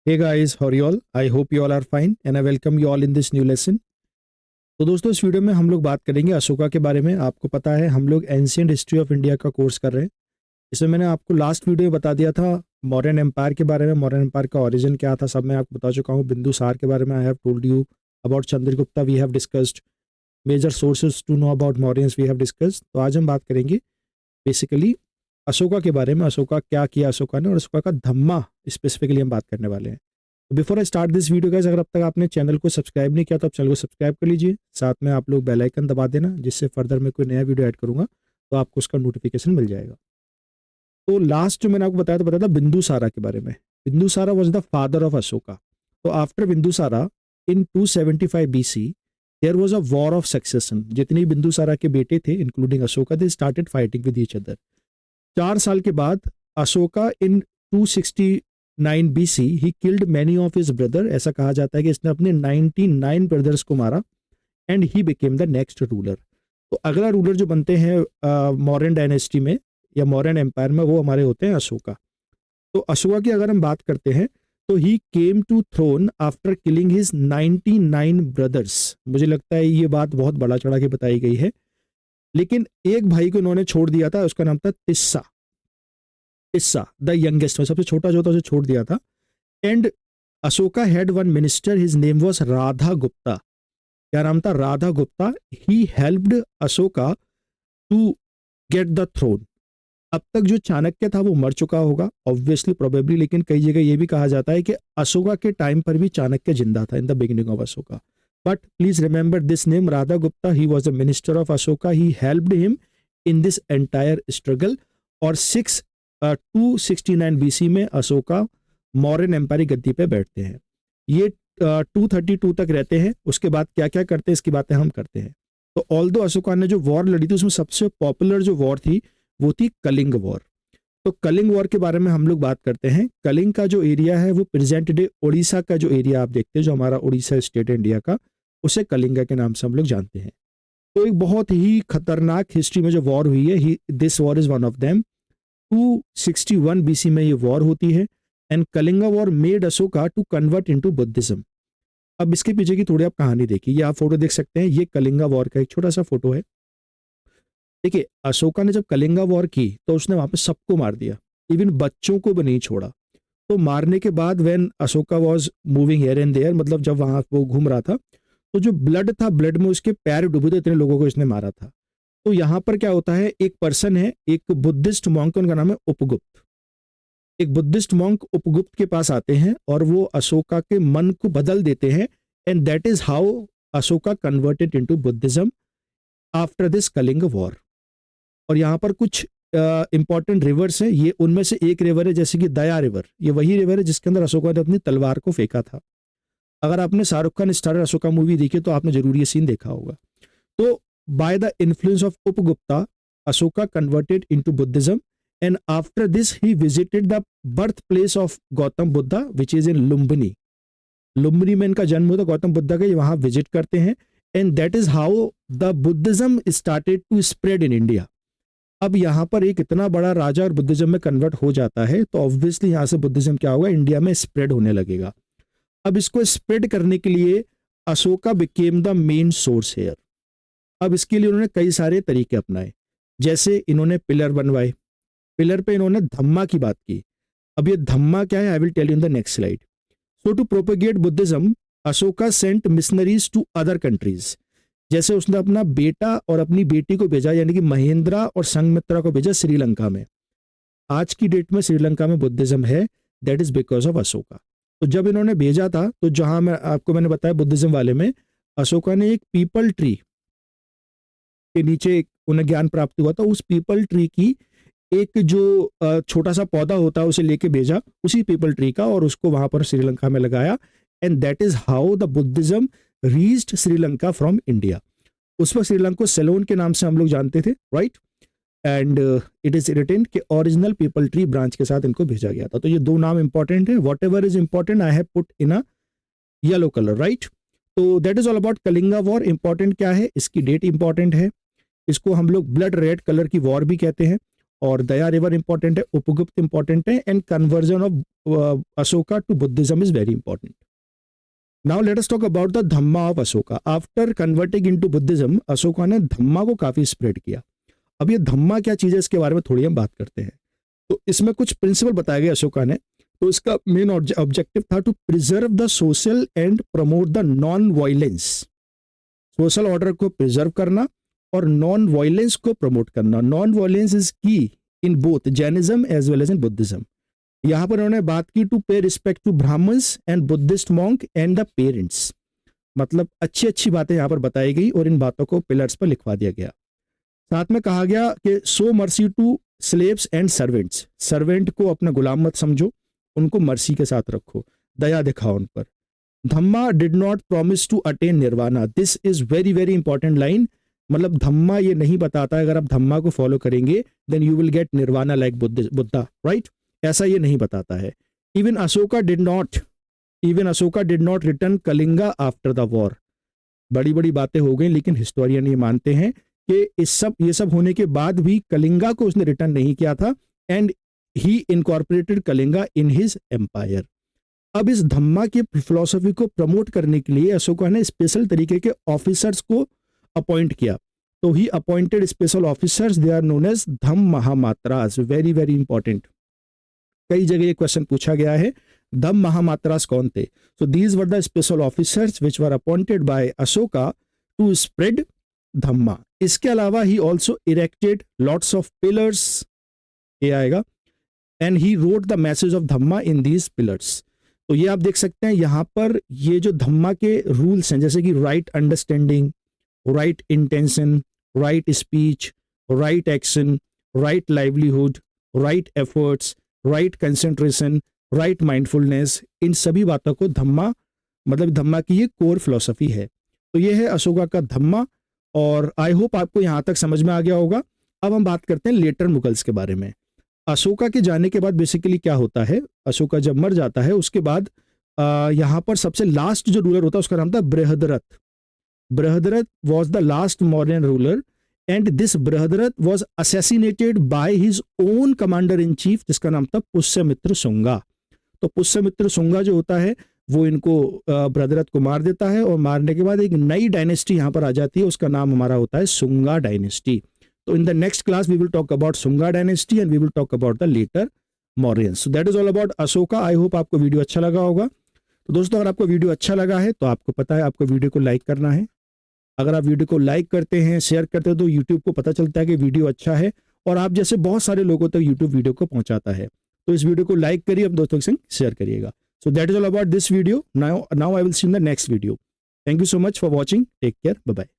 Hey guys, how are you all? I hope you all are fine and I welcome you all in this new lesson. तो दोस्तों इस video में हम लोग बात करेंगे अशोका के बारे में। आपको पता है हम लोग एंशिएंट हिस्ट्री ऑफ इंडिया का कोर्स कर रहे हैं। इसमें मैंने आपको लास्ट वीडियो में बता दिया था मौर्यन एम्पायर के बारे में, मौर्यन एम्पायर का ओरिजिन क्या था, सब मैं आपको बता चुका हूँ। बिंदुसार के बारे में I have told you about Chandragupta, we have discussed major sources to know about Mauryans, we have discussed. तो आज हम बात करेंगे बेसिकली अशोका के बारे में, अशोका क्या किया अशोका ने और अशोका का धम्मा स्पेसिफिकली हम बात करने वाले हैं। Before I start this video guys, अगर अब तक आपने चैनल को सब्सक्राइब नहीं किया तो आप चैनल को सब्सक्राइब कर लीजिए, साथ में आप लोग बेल आइकन दबा देना, जिससे फर्दर मैं कोई नया वीडियो ऐड करूंगा तो आपको उसका नोटिफिकेशन मिल जाएगा। तो लास्ट जो मैंने आपको बताया था बिंदुसारा के बारे में। Bindusara was the father of Ashoka. तो after Bindusara in 275 BC there was a war of succession. जितने बिंदुसारा के बेटे थे including Ashoka, they started fighting with each other. 4 साल के बाद Ashoka in 269 BC he killed many of his brother. ऐसा कहा जाता है कि इसने अपने 99 ब्रदर्स को मारा and he became the next ruler. तो अगला रूलर जो बनते हैं मौर्यन डायनेस्टी में या मौर्यन एम्पायर में, वो हमारे होते हैं अशोका। तो अशोका की अगर हम बात करते हैं तो he came to throne after killing his 99 brothers. मुझे लगता है ये बात बहुत बड़ा चढ़ा के बताई गई है, लेकिन एक भाई को इन्होंने छोड़ दिया था, उसका नाम था तिस्सा। तिस्सा द यंगेस्ट में सबसे छोटा जो था उसे छोड़ दिया था। And Ashoka had one minister, his name was Radha Gupta. क्या नाम था? Radha Gupta. He helped Ashoka to get the throne. अब तक जो चाणक्य था वो मर चुका होगा ऑब्वियसली प्रोबेबली, लेकिन कई जगह ये भी कहा जाता है कि अशोका के टाइम पर भी चाणक्य जिंदा था in the beginning of Ashoka. But please remember this name Radha Gupta, he was the minister of Ashoka, he helped him in this entire struggle. और 269 BC में अशोका मौर्यन एम्पायर गद्दी पे बैठते हैं। ये 232 तक रहते हैं। उसके बाद क्या क्या करते हैं इसकी बातें हम करते हैं। तो ऑल्दो अशोका ने जो वॉर लड़ी थी उसमें सबसे पॉपुलर जो वॉर थी वो थी कलिंग वॉर। तो कलिंग वॉर के बारे में हम लोग बात करते हैं। कलिंग का जो एरिया है वो प्रेजेंट डे उड़ीसा का जो एरिया आप देखते हैं, जो हमारा उड़ीसा स्टेट है इंडिया का, उसे कलिंगा के नाम से हम लोग जानते हैं। तो एक बहुत ही खतरनाक हिस्ट्री में जो वॉर हुई है, this war is one of them. 261 BC में ये वॉर होती है and Kalinga war made Ashoka to convert into Buddhism. अब इसके पीछे की थोड़ी आप कहानी देखिए, ये आप फोटो देख सकते हैं, ये कलिंगा वॉर का एक छोटा सा फोटो है। देखिए अशोका ने जब कलिंगा वॉर की तो उसने वहां पे सबको मार दिया, इवन बच्चों को भी नहीं छोड़ा। तो मारने के बाद when Ashoka was moving here and there, मतलब जब वहां वो घूम रहा था, तो जो ब्लड था, ब्लड में उसके पैर डूबे थे, इतने लोगों को इसने मारा था। तो यहाँ पर क्या होता है, एक पर्सन है, एक बुद्धिस्ट मॉन्क, उनका नाम है उपगुप्त। एक बुद्धिस्ट मॉन्क उपगुप्त के पास आते हैं और वो अशोका के मन को बदल देते हैं and that is how Ashoka converted into Buddhism after this Kalinga war. और यहाँ पर कुछ इंपॉर्टेंट रिवर्स हैं, ये उनमें से एक रिवर है जैसे कि दया रिवर। ये वही रिवर है जिसके अंदर अशोका ने अपनी तलवार को फेंका था। अगर आपने शाहरुख खान स्टारर अशोका मूवी देखी तो आपने जरूर ये सीन देखा होगा। तो by the influence of Upagupta Ashoka converted into Buddhism and after this he visited the birth place of Gautam Buddha which is in Lumbini. Lumbini में इनका जन्म हुआ था गौतम बुद्धा का, ये वहां विजिट करते हैं and that is how the Buddhism started to spread in India. अब यहाँ पर एक इतना बड़ा राजा और बुद्धिज्म में कन्वर्ट हो जाता है तो ऑब्वियसली यहाँ से बुद्धिज्म क्या होगा, इंडिया में स्प्रेड होने लगेगा। अब इसको स्प्रेड करने के लिए Ashoka became the main source here. अब इसके लिए उन्होंने कई सारे तरीके अपनाए, जैसे इन्होंने पिलर बनवाए, पिलर पे इन्होंने धम्मा की बात की। अब ये धम्मा क्या है, I will tell you in the next slide. So to propagate Buddhism Ashoka sent missionaries to other countries. जैसे उसने अपना बेटा और अपनी बेटी को भेजा, यानी कि महेंद्रा और संघमित्रा को भेजा श्रीलंका में। आज की डेट में श्रीलंका में बुद्धिज्म है, that is because of Ashoka. तो जब इन्होंने भेजा था तो जहां मैंने बताया बुद्धिज्म वाले में अशोका ने एक पीपल ट्री के नीचे उन्हें ज्ञान प्राप्त हुआ था, उस पीपल ट्री की एक जो छोटा सा पौधा होता है उसे लेके भेजा, उसी पीपल ट्री का, और उसको वहां पर श्रीलंका में लगाया and that is how the Buddhism reached Sri Lanka from India. उस वक्त श्रीलंका को सेलोन के नाम से हम लोग जानते थे, right. And it is written कि ओरिजिनल पीपल ट्री ब्रांच के साथ इनको भेजा गया था। तो ये दो नाम इंपॉर्टेंट है, whatever is important I have put in a yellow colour, right. तो that is all about Kalinga war. Important क्या है, इसकी डेट इंपॉर्टेंट है, इसको हम लोग ब्लड रेड कलर की वॉर भी कहते हैं। और दया रिवर इंपॉर्टेंट है, उपगुप्त इंपॉर्टेंट है, and conversion of Ashoka to Buddhism is very important. Now let us talk about the Dhamma of Ashoka. After converting into Buddhism, Ashoka ने धम्मा को काफी स्प्रेड किया. अब ये धम्मा क्या चीज है इसके बारे में थोड़ी हम बात करते हैं. तो इसमें कुछ प्रिंसिपल बताए गए अशोका ने. तो इसका मेन ऑब्जेक्टिव था to preserve the social and promote the non violence. Social order को प्रिजर्व करना और नॉन वायलेंस को प्रमोट करना. Non violence is key in both Jainism as well as in Buddhism. यहां पर उन्होंने बात की to pay respect to Brahmins and Buddhist monk and the parents. मतलब अच्छी अच्छी बातें यहां पर बताई गई और इन बातों को पिलर्स पर लिखवा दिया गया. साथ में कहा गया कि so mercy to slaves and servants. Servant को अपना गुलाम मत समझो, उनको मर्सी के साथ रखो, दया दिखाओ उन पर. Dhamma did not promise to attain nirvana. This is very very important line. मतलब धम्मा ये नहीं बताता अगर आप धम्मा को फॉलो करेंगे then you will get nirvana like Buddha, right? ऐसा ये नहीं बताता है. Even Ashoka did not return Kalinga after the war. बड़ी बड़ी बातें हो गई, लेकिन हिस्टोरियन ये मानते हैं कि ये सब होने के बाद भी कलिंगा को उसने रिटर्न नहीं किया था, and he incorporated Kalinga in his empire. अब इस धम्मा की फिलॉसफी को प्रमोट करने के लिए अशोका ने स्पेशल तरीके के ऑफिसर्स को अपॉइंट किया. तो he appointed special officers, they are known as Dhamma Mahamatras. Very very important. कई जगह ये क्वेश्चन पूछा गया है, धम्म महामात्रास कौन थे? So these were the special officers which were appointed by Ashoka to spread Dhamma. इसके अलावा he also erected lots of pillars, ये आएगा, and he wrote the message of Dhamma in these pillars. तो ये आप देख सकते हैं यहाँ पर ये जो धम्मा के रूल्स हैं, जैसे कि right understanding, right intention, right speech, right action, right livelihood, right efforts, right concentration, right mindfulness, इन सभी बातों को धम्मा, मतलब धम्मा की ये कोर फिलॉसफी है. तो ये है अशोका का धम्मा, और आई होप आपको यहाँ तक समझ में आ गया होगा. अब हम बात करते हैं लेटर मुगल्स के बारे में. अशोका के जाने के बाद बेसिकली क्या होता है, अशोका जब मर जाता है उसके बाद यहाँ पर सबसे लास्ट जो रूलर होता है उसका नाम था Brihadratha. Brihadratha was the last Mauryan ruler, and this Brihadratha was assassinated by his own commander in chief, जिसका नाम था पुष्यमित्र शुंगा. तो पुष्यमित्र शुंगा जो होता है वो इनको बृहद्रथ को मार देता है, और मारने के बाद एक नई डायनेस्टी यहाँ पर आ जाती है, उसका नाम हमारा होता है Shunga dynasty. So in the next class we will talk about Shunga dynasty and we will talk about the later Mauryans. So that is all about Ashoka. I hope आपको वीडियो अच्छा लगा होगा. तो दोस्तों अगर आपको वीडियो अच्छा लगा है तो आपको पता है आपको वीडियो को लाइक करना है. अगर आप वीडियो को लाइक करते हैं, शेयर करते हैं, तो यूट्यूब को पता चलता है कि वीडियो अच्छा है और आप जैसे बहुत सारे लोगों तक यूट्यूब वीडियो को पहुंचाता है. तो इस वीडियो को लाइक करिए, अपने दोस्तों के संग शेयर करिएगा. So that is all about this video. Now I will see you in the next video. Thank you so much for watching. Take care. Bye bye.